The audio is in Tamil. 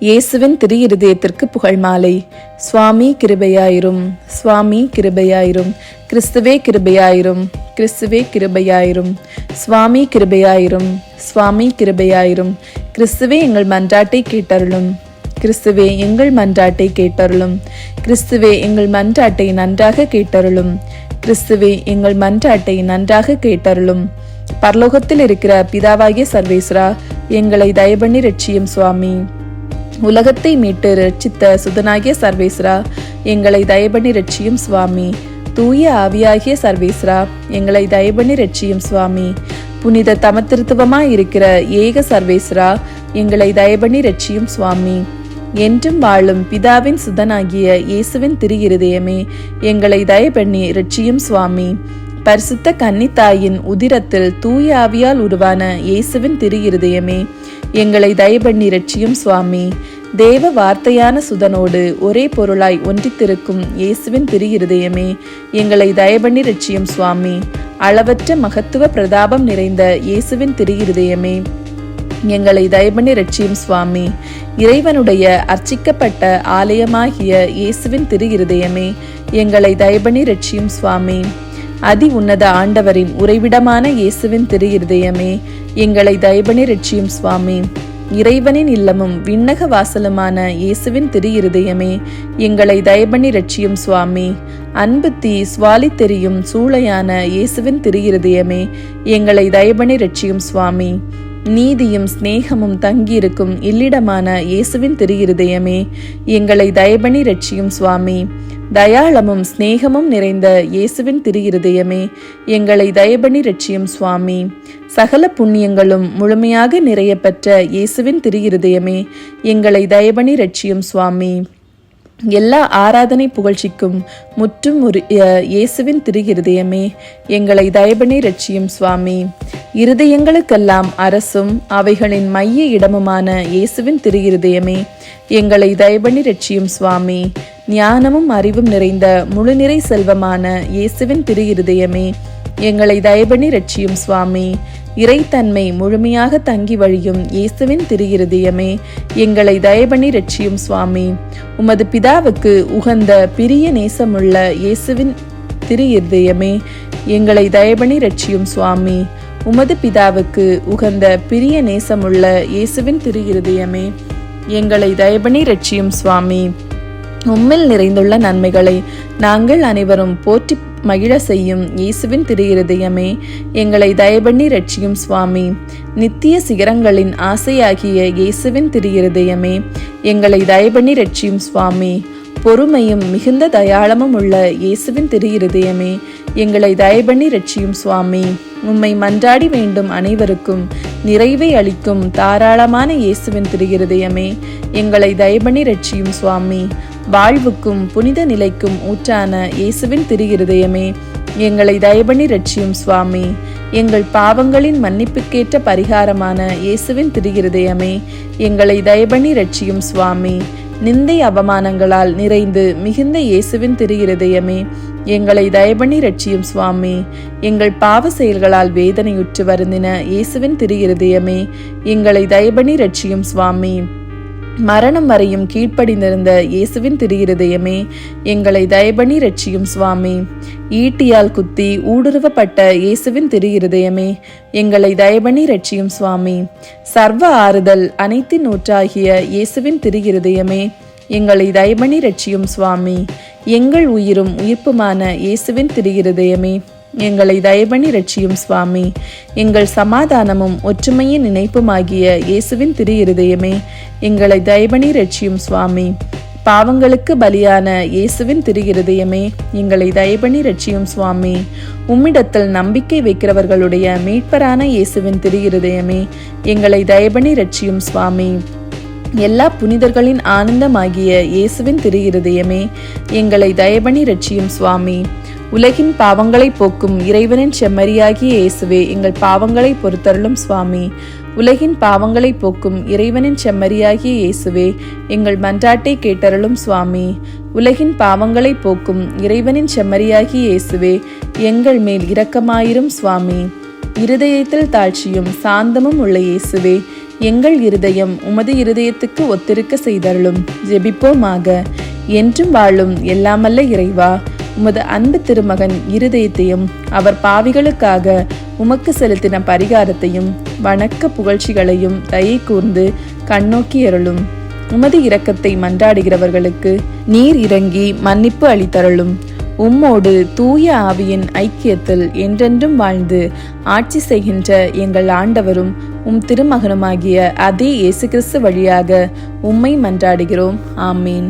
இயேசுவின் திரு இருதயத்திற்கு புகழ் மாலை. சுவாமி கிருபையாயிரும், சுவாமி கிருபையாயிரும், கிறிஸ்துவே கிருபையாயிரும், கிறிஸ்துவே கிருபையாயிரும், சுவாமி கிருபையாயிரும், சுவாமி கிருபையாயிரும், கிறிஸ்துவே எங்கள் மன்றாட்டை கேட்டருளும், கிறிஸ்துவே எங்கள் மன்றாட்டை கேட்டருளும், கிறிஸ்துவே எங்கள் மன்றாட்டை நன்றாக கேட்டருளும், கிறிஸ்துவே எங்கள் மன்றாட்டை நன்றாக கேட்டருளும். பரலோகத்தில் இருக்கிற பிதாவாகிய சர்வேஸ்வரா, எங்களை தயபண்ணி ரட்சியும் சுவாமி. உலகத்தை மீட்டு ரட்சித்த சுதனாகிய சர்வேஸ்வரா, எங்களை தயபண்ணி ரட்சியும் சுவாமி. தூய ஆவியாகிய சர்வேஸ்வரா, எங்களை தயபண்ணி ரட்சியும் சுவாமி. புனித தமத்திருத்துவமாய் இருக்கிற ஏக சர்வேஸ்வரா, எங்களை தயபண்ணி ரட்சியும் சுவாமி. என்றும் வாழும் பிதாவின் சுதனாகிய இயேசுவின் திரு இருதயமே, எங்களை தயபண்ணி ரட்சியும் சுவாமி. பரிசுத்த கன்னித்தாயின் உதிரத்தில் தூய ஆவியால் உருவான இயேசுவின் திரு இருதயமே, எங்களை தயபண்ணி ரட்சியும் சுவாமி. தேவ வார்த்தையான சுதனோடு ஒரே பொருளாய் ஒன்றித்திருக்கும் இயேசுவின் திரு இருதயமே, எங்களை தயபண்ணி ரட்சியும் சுவாமி. அளவற்ற மகத்துவ பிரதாபம் நிறைந்த இயேசுவின் திரு இருதயமே, எங்களை தயபண்ணி ரட்சியும் சுவாமி. இறைவனுடைய அர்ச்சிக்கப்பட்ட ஆலயமாகிய இயேசுவின் திரு இருதயமே, எங்களை தயபண்ணி ரட்சியும் சுவாமி. அதி உன்னத ஆண்டவரின் உறைவிடமான இயேசுவின் திரு இருதயமே, எங்களை தயபண்ணி ரட்சியும் சுவாமி. இறைவனின் இல்லமும் விண்ணக வாசலுமான இயேசுவின் திரு இருதயமே, எங்களை தயபண்ணி ரட்சியும் சுவாமி. அன்பு தீ சுவாலி தெரியும் சூளையான இயேசுவின் திரு இருதயமே, எங்களை தயபண்ணி ரட்சியும் சுவாமி. நீதியும் சிநேகமும் தங்கியிருக்கும் இல்லிடமான இயேசுவின் திரு இருதயமே, எங்களை தயபண்ணி ரட்சியும் சுவாமி. தயாளமும் சிநேகமும் நிறைந்த இயேசுவின் திரு இருதயமே, எங்களை தயபண்ணி ரட்சியும் சுவாமி. சகல புண்ணியங்களும் முழுமையாக நிறைய பெற்ற இயேசுவின் திரு இருதயமே, எங்களை தயபண்ணி ரட்சியும் சுவாமி. எல்லா ஆராதனை புகழ்ச்சிக்கும் முற்றும் இயேசுவின் திரு இருதயமே, எங்களை தயபண்ணி ரட்சியும் சுவாமி. இருதயங்களுக்கெல்லாம் அரசும் அவைகளின் மைய இடமுமான இயேசுவின் திரு இருதயமே, எங்களை தயபண்ணி ரட்சியும் சுவாமி. ஞானமும் அறிவும் நிறைந்த முழுநிறை செல்வமான இயேசுவின் திரு இருதயமே, எங்களை தயபண்ணி ரட்சியும் சுவாமி. இறைத்தன்மை முழுமையாக தங்கி வழியும் இயேசுவின் திரு இருதயமே, எங்களை தயபண்ணி ரட்சியும் சுவாமி. உமது பிதாவுக்கு உகந்த பிரிய நேசமுள்ள இயேசுவின் திரு இருதயமே, எங்களை தயபண்ணி ரட்சியும் சுவாமி. உமது பிதாவுக்கு உகந்த பிரிய நேசமுள்ள இயேசுவின் திரு இருதயமே, எங்களை தயபண்ணி ரட்சியும் சுவாமி. உம்மில் நிறைந்துள்ள நன்மைகளை நாங்கள் அனைவரும் போற்றி மகிழ செய்யும் இயேசுவின் திரு இருதயமே, எங்களை தயபண்ணி ரட்சியும் சுவாமி. நித்திய சிகரங்களின் ஆசையாகிய இயேசுவின் திரு இருதயமே, எங்களை தயபண்ணி ரட்சியும் சுவாமி. பொறுமையும் மிகுந்த தயாளமும் உள்ள இயேசுவின் திரு இருதயமே, எங்களை தயபண்ணி ரட்சியும் சுவாமி. உம்மை மன்றாடி வேண்டும் அனைவருக்கும் நிறைவை அளிக்கும் தாராளமான இயேசுவின் திரு இருதயமே, எங்களை தயபண்ணி ரட்சியும் சுவாமி. வாழ்வுக்கும் புனித நிலைக்கும் ஊற்றான இயேசுவின் திரு இருதயமே, எங்களை தயபண்ணி ரட்சியும் சுவாமி. எங்கள் பாவங்களின் மன்னிப்புக்கேற்ற பரிகாரமான இயேசுவின் திரு இருதயமே, எங்களை தயபண்ணி ரட்சியும் சுவாமி. நிந்தை அவமானங்களால் நிறைந்து மிகுந்த இயேசுவின் திரு இருதயமே, எங்களை தயபண்ணி ரட்சியும் சுவாமி. எங்கள் பாவ செயல்களால் வேதனையுற்று வருந்தின இயேசுவின் திரு இருதயமே, எங்களை தயபண்ணி ரட்சியும் சுவாமி. மரணம் வரையும் கீழ்ப்படிந்திருந்த இயேசுவின் திரு இருதயமே, எங்களை தயபண்ணி ரட்சியும் சுவாமி. ஈட்டியால் குத்தி ஊடுருவப்பட்ட இயேசுவின் திரு இருதயமே, எங்களை தயபண்ணி ரட்சியும் சுவாமி. சர்வ ஆறுதல் அனைத்தின் ஊற்றாகிய இயேசுவின் திரு இருதயமே, எங்களை தயபண்ணி ரட்சியும் சுவாமி. எங்கள் உயிரும் உயிர்ப்புமான இயேசுவின் திரு இருதயமே, எங்களை தயபண்ணி ரட்சியும் சுவாமி. எங்கள் சமாதானமும் ஒற்றுமையின் நினைப்புமாகிய இயேசுவின் திரு இருதயமே, எங்களை தயபண்ணி ரட்சியும் சுவாமி. பாவங்களுக்கு பலியான இயேசுவின் திரு இருதயமே, எங்களை தயபண்ணி ரட்சியும் சுவாமி. உம்மிடத்தில் நம்பிக்கை வைக்கிறவர்களுடைய மீட்பரான இயேசுவின் திரு இருதயமே, எங்களை தயபண்ணி ரட்சியும் சுவாமி. எல்லா புனிதர்களின் ஆனந்தமாகிய இயேசுவின் திரு இருதயமே, எங்களை தயபண்ணி ரட்சியும் சுவாமி. உலகின் பாவங்களை போக்கும் இறைவனின் செம்மறியாகிய இயேசுவே, எங்கள் பாவங்களை பொறுத்தருளும் சுவாமி. உலகின் பாவங்களை போக்கும் இறைவனின் செம்மறியாகிய இயேசுவே, எங்கள் மன்றாட்டை கேட்டருளும் சுவாமி. உலகின் பாவங்களை போக்கும் இறைவனின் செம்மறியாகிய இயேசுவே, எங்கள் மேல் இரக்கமாயிரும் சுவாமி. இருதயத்தில் தாழ்ச்சியும் சாந்தமும் உள்ள இயேசுவே, எங்கள் இருதயம் உமது இருதயத்துக்கு ஒத்திருக்க செய்தருளும். ஜெபிப்போமாக. என்றும் வாழும் எல்லாமல்ல இறைவா, உமது அன்பு திருமகன் இருதயத்தையும் அவர் பாவிகளுக்காக உமக்கு செலுத்தின பரிகாரத்தையும் வணக்க புகழ்ச்சிகளையும் தயை கூர்ந்து கண்ணோக்கி அருளும். உமது இரக்கத்தை மன்றாடுகிறவர்களுக்கு நீர் இறங்கி மன்னிப்பு அளித்தருளும். உம்மோடு தூய ஆவியின் ஐக்கியத்தில் என்றென்றும் வாழ்ந்து ஆட்சி செய்கின்ற எங்கள் ஆண்டவரும் திருமகனுமாகிய அதே இயேசு கிறிஸ்து வழியாக உம்மை மன்றாடுகிறோம். ஆமீன்.